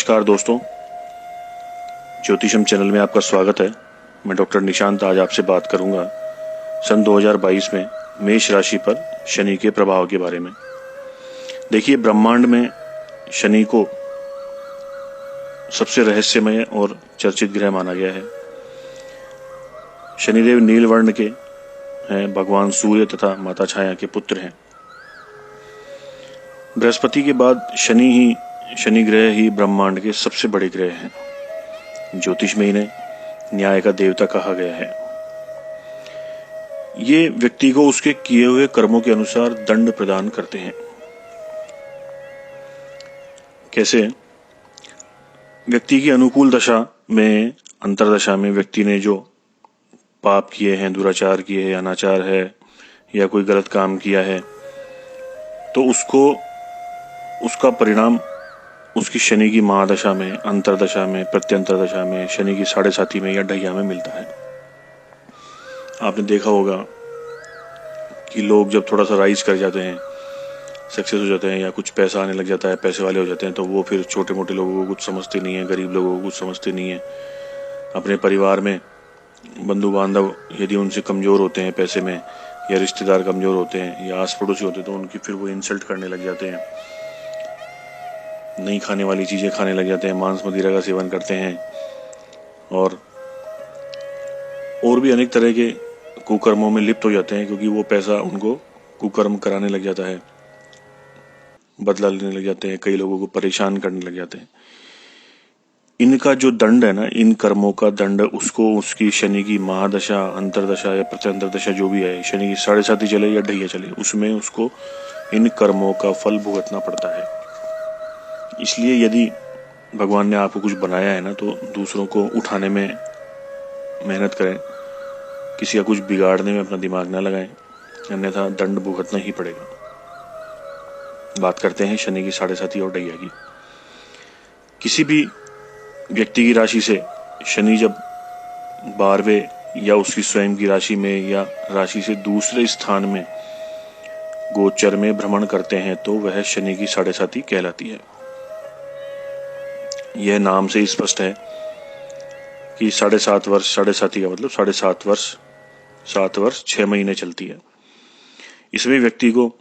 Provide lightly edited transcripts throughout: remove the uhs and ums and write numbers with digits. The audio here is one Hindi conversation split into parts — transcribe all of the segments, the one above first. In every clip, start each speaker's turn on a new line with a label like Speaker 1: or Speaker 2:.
Speaker 1: नमस्कार दोस्तों, ज्योतिषम चैनल में आपका स्वागत है। मैं डॉक्टर निशांत आज आपसे बात करूंगा सन 2022 में मेष राशि पर शनि के प्रभाव के बारे में। देखिए, ब्रह्मांड में शनि को सबसे रहस्यमय और चर्चित ग्रह माना गया है। शनिदेव नील वर्ण के हैं, भगवान सूर्य तथा माता छाया के पुत्र हैं। बृहस्पति के बाद शनि ग्रह ही ब्रह्मांड के सबसे बड़े ग्रह हैं। ज्योतिष में इन्हें न्याय का देवता कहा गया है। ये व्यक्ति को उसके किए हुए कर्मों के अनुसार दंड प्रदान करते हैं। कैसे? व्यक्ति की अनुकूल दशा में, अंतरदशा में व्यक्ति ने जो पाप किए हैं, दुराचार किए हैं, अनाचार है या कोई गलत काम किया है, तो उसका परिणाम उसकी शनि की महादशा में, अंतरदशा में, प्रत्यंतर दशा में, शनि की 7.5 में या ढैया में मिलता है। आपने देखा होगा कि लोग जब थोड़ा सा राइज कर जाते हैं, सक्सेस हो जाते हैं या कुछ पैसा आने लग जाता है, पैसे वाले हो जाते हैं, तो वो फिर छोटे मोटे लोगों को कुछ समझते नहीं है, गरीब लोगों को कुछ समझते नहीं है। अपने परिवार में बंधु बांधव यदि उनसे कमजोर होते हैं पैसे में, या रिश्तेदार कमजोर होते हैं या आस पड़ोसी होते हैं, तो उनकी फिर वो इंसल्ट करने लग जाते हैं, नहीं खाने वाली चीजें खाने लग जाते हैं, मांस मदिरा का सेवन करते हैं और भी अनेक तरह के कुकर्मों में लिप्त हो जाते हैं, क्योंकि वो पैसा उनको कुकर्म कराने लग जाता है, बदला लेने लग जाते हैं, कई लोगों को परेशान करने लग जाते हैं। इनका जो दंड है ना, इन कर्मों का दंड उसको उसकी शनि की महादशा, अंतरदशा या प्रत्यंतर दशा जो भी है, शनि की 7.5 चले या ढैया चले, उसमें उसको इन कर्मों का फल भुगतना पड़ता है। इसलिए यदि भगवान ने आपको कुछ बनाया है ना, तो दूसरों को उठाने में मेहनत करें, किसी का कुछ बिगाड़ने में अपना दिमाग ना लगाएं, अन्यथा दंड भुगतना ही पड़ेगा। बात करते हैं शनि की 7.5 और ढैया की। किसी भी व्यक्ति की राशि से शनि जब 12वें या उसकी स्वयं की राशि में या राशि से दूसरे स्थान में गोचर में भ्रमण करते हैं, तो वह शनि की 7.5 कहलाती है। यह नाम से स्पष्ट है कि 7.5 वर्ष, 7.5 का मतलब 7.5 वर्ष, 7 वर्ष 6 महीने चलती है। इसमें व्यक्ति को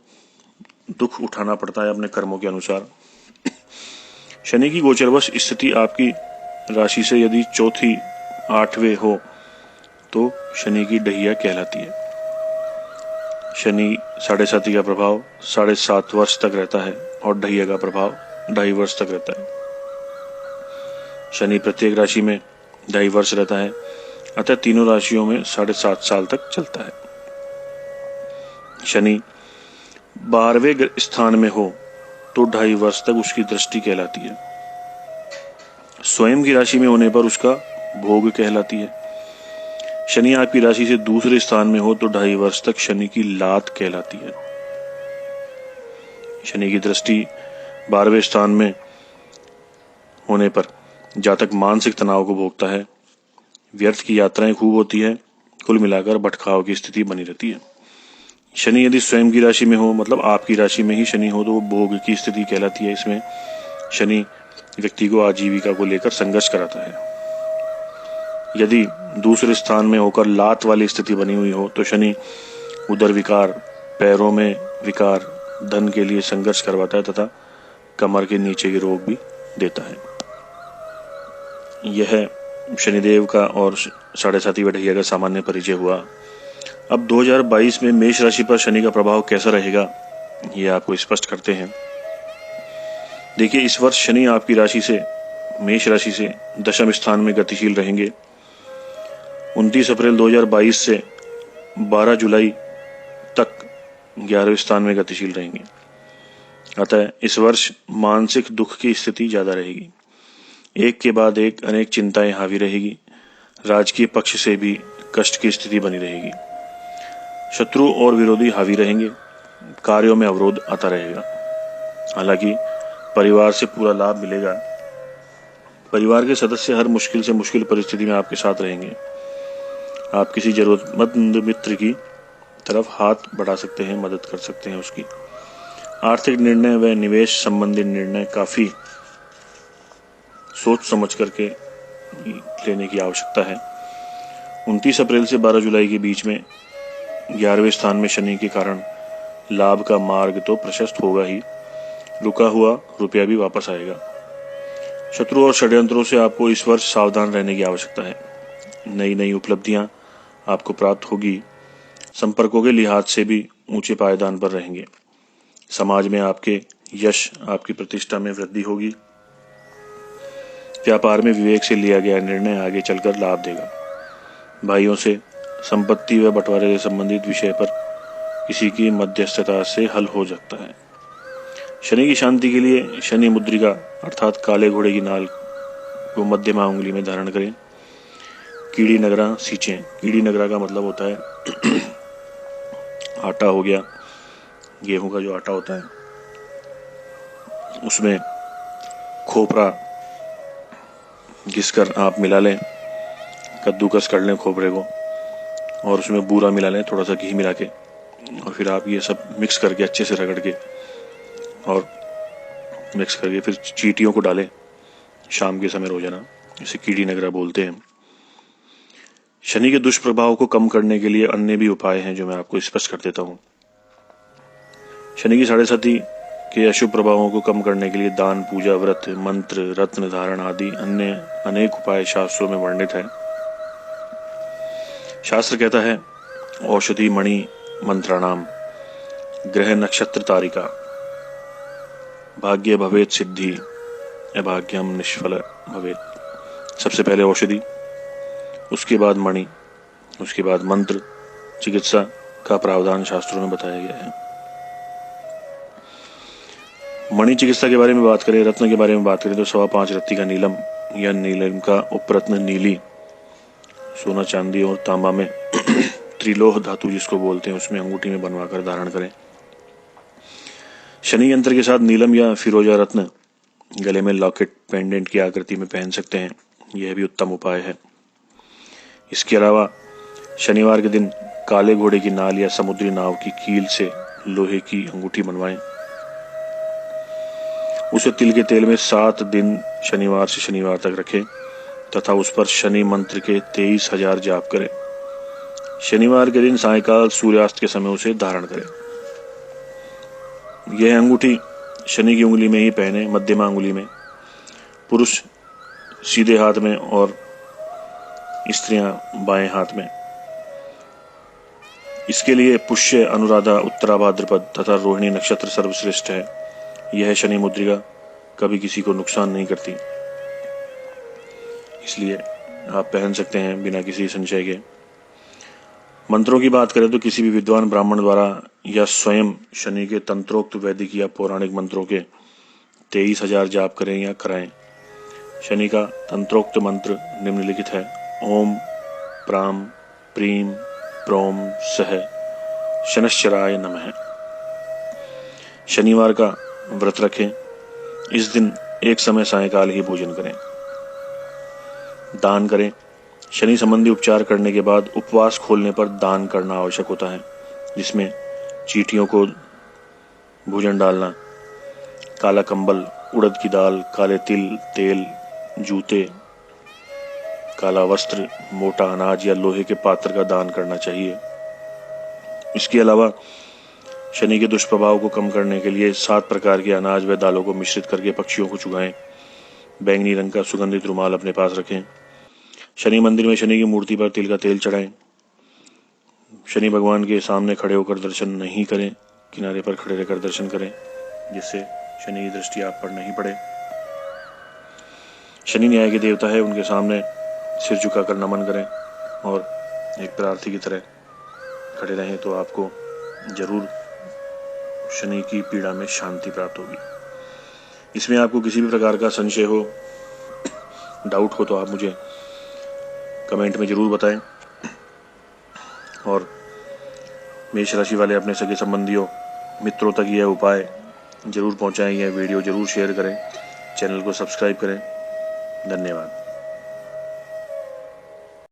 Speaker 1: दुख उठाना पड़ता है अपने कर्मों के अनुसार। शनि की गोचरवश स्थिति आपकी राशि से यदि 4थी 8वें हो, तो शनि की ढैया कहलाती है। शनि 7.5 का प्रभाव 7.5 वर्ष तक रहता है और ढैया का प्रभाव 2.5 वर्ष तक रहता है। शनि प्रत्येक राशि में 2.5 वर्ष रहता है, अतः तीनों राशियों में 7.5 साल तक चलता है। शनि 12वें स्थान में हो तो 2.5 वर्ष तक उसकी दृष्टि कहलाती है। स्वयं की राशि में होने पर उसका भोग कहलाती है। शनि आपकी राशि से दूसरे स्थान में हो तो 2.5 वर्ष तक शनि की लात कहलाती है। शनि की दृष्टि 12वें स्थान में होने पर जातक मानसिक तनाव को भोगता है, व्यर्थ की यात्राएं खूब होती है, कुल मिलाकर भटकाव की स्थिति बनी रहती है। शनि यदि स्वयं की राशि में हो, मतलब आपकी राशि में ही शनि हो, तो वो भोग की स्थिति कहलाती है। इसमें शनि व्यक्ति को आजीविका को लेकर संघर्ष कराता है। यदि दूसरे स्थान में होकर लात वाली स्थिति बनी हुई हो, तो शनि उदर विकार, पैरों में विकार, धन के लिए संघर्ष करवाता है तथा कमर के नीचे के रोग भी देता है। यह शनिदेव का और 7.5 ढैया का सामान्य परिचय हुआ। अब 2022 में मेष राशि पर शनि का प्रभाव कैसा रहेगा, ये आपको स्पष्ट करते हैं। देखिए, इस वर्ष शनि आपकी राशि से, मेष राशि से दशम स्थान में गतिशील रहेंगे। 29 अप्रैल 2022 से 12 जुलाई तक 11वें स्थान में गतिशील रहेंगे। अतः इस वर्ष मानसिक दुख की स्थिति ज्यादा रहेगी। एक के बाद एक अनेक चिंताएं हावी रहेगी। राजकीय पक्ष से भी कष्ट की स्थिति बनी रहेगी। शत्रु और विरोधी हावी रहेंगे। कार्यों में अवरोध आता रहेगा। हालांकि परिवार से पूरा लाभ मिलेगा। परिवार के सदस्य हर मुश्किल से मुश्किल परिस्थिति में आपके साथ रहेंगे। आप किसी जरूरतमंद मित्र की तरफ हाथ बढ़ा सकते हैं, मदद कर सकते हैं उसकी। आर्थिक निर्णय व निवेश संबंधी निर्णय काफी सोच समझ करके लेने की आवश्यकता है। 29 अप्रैल से 12 जुलाई के बीच में 11वें स्थान में शनि के कारण लाभ का मार्ग तो प्रशस्त होगा ही, रुका हुआ रुपया भी वापस आएगा। शत्रु और षड्यंत्रों से आपको इस वर्ष सावधान रहने की आवश्यकता है। नई नई उपलब्धियां आपको प्राप्त होगी। संपर्कों के लिहाज से भी ऊंचे पायदान पर रहेंगे। समाज में आपके यश, आपकी प्रतिष्ठा में वृद्धि होगी। व्यापार में विवेक से लिया गया निर्णय आगे चलकर लाभ देगा। भाइयों से संपत्ति व बंटवारे से संबंधित विषय पर किसी की मध्यस्थता से हल हो सकता है। शनि की शांति के लिए शनि मुद्रिका अर्थात काले घोड़े की नाल को मध्यमा उंगली में धारण करें। कीड़ी नगरा सींचें। कीड़ी नगरा का मतलब होता है आटा हो गया, गेहूं का जो आटा होता है उसमें खोपरा घिसकर आप मिला लें, कद्दूकस कर लें खोपरे को, और उसमें बूरा मिला लें, थोड़ा सा घी मिला के, और फिर आप ये सब मिक्स करके अच्छे से रगड़ के और मिक्स करके फिर चींटियों को डालें शाम के समय रोजाना। इसे कीड़ी नगरा बोलते हैं। शनि के दुष्प्रभाव को कम करने के लिए अन्य भी उपाय हैं जो मैं आपको स्पष्ट कर देता हूँ। शनि की 7.5 के अशुभ प्रभावों को कम करने के लिए दान, पूजा, व्रत, मंत्र, रत्न धारण आदि अन्य अनेक उपाय शास्त्रों में वर्णित है। शास्त्र कहता है औषधि मणि मंत्राणाम ग्रह नक्षत्र तारिका भाग्य भवेत सिद्धि अभाग्यम निष्फल भवेत। सबसे पहले औषधि, उसके बाद मणि, उसके बाद मंत्र, चिकित्सा का प्रावधान शास्त्रों में बताया गया है। मणि चिकित्सा के बारे में बात करें, रत्न के बारे में बात करें तो 5.25 रत्ती का नीलम या नीलम का उपरत्न नीली, सोना, चांदी और तांबा में त्रिलोह धातु जिसको बोलते हैं उसमें अंगूठी में बनवाकर धारण करें। शनि यंत्र के साथ नीलम या फिरोजा रत्न गले में लॉकेट पेंडेंट की आकृति में पहन सकते हैं। यह भी उत्तम उपाय है। इसके अलावा शनिवार के दिन काले घोड़े की नाल या समुद्री नाव की कील से लोहे की अंगूठी बनवाएं। उसे तिल के तेल में 7 दिन शनिवार से शनिवार तक रखें तथा उस पर शनि मंत्र के 23,000 जाप करें। शनिवार के दिन सायंकाल सूर्यास्त के समय उसे धारण करें। यह अंगूठी शनि की उंगली में ही पहने, मध्यमा उंगली में, पुरुष सीधे हाथ में और स्त्रियां बाएं हाथ में। इसके लिए पुष्य, अनुराधा, उत्तरा भाद्रपद तथा रोहिणी नक्षत्र सर्वश्रेष्ठ है। यह शनि मुद्रिका कभी किसी को नुकसान नहीं करती, इसलिए आप पहन सकते हैं बिना किसी संशय के। मंत्रों की बात करें तो किसी भी विद्वान ब्राह्मण द्वारा या स्वयं शनि के तंत्रोक्त वैदिक या पौराणिक मंत्रों के 23,000 जाप करें या कराएं। शनि का तंत्रोक्त मंत्र निम्नलिखित है: ओम प्राम प्रीम प्रोम सह शनश्चराय नमः। शनिवार का व्रत रखें। इस दिन एक समय सायंकाल ही भोजन करें। दान करें। शनि संबंधी उपचार करने के बाद उपवास खोलने पर दान करना आवश्यक होता है, जिसमें चींटियों को भोजन डालना, काला कंबल, उड़द की दाल, काले तिल, तेल, जूते, काला वस्त्र, मोटा अनाज या लोहे के पात्र का दान करना चाहिए। इसके अलावा शनि के दुष्प्रभाव को कम करने के लिए 7 प्रकार के अनाज व दालों को मिश्रित करके पक्षियों को चुगाएं। बैंगनी रंग का सुगंधित रुमाल अपने पास रखें। शनि मंदिर में शनि की मूर्ति पर तिल का तेल चढ़ाएं। शनि भगवान के सामने खड़े होकर दर्शन नहीं करें, किनारे पर खड़े रहकर दर्शन करें, जिससे शनि की दृष्टि आप पर नहीं पड़े। शनि न्याय के देवता है, उनके सामने सिर झुकाकर नमन करें और एक प्रार्थी की तरह खड़े रहें तो आपको जरूर शनि की पीड़ा में शांति प्राप्त होगी। इसमें आपको किसी भी प्रकार का संशय हो, डाउट हो तो आप मुझे कमेंट में जरूर बताएं और मेष राशि वाले अपने सगे संबंधियों, मित्रों तक यह उपाय जरूर पहुंचाएं। यह वीडियो जरूर शेयर करें, चैनल को सब्सक्राइब करें। धन्यवाद।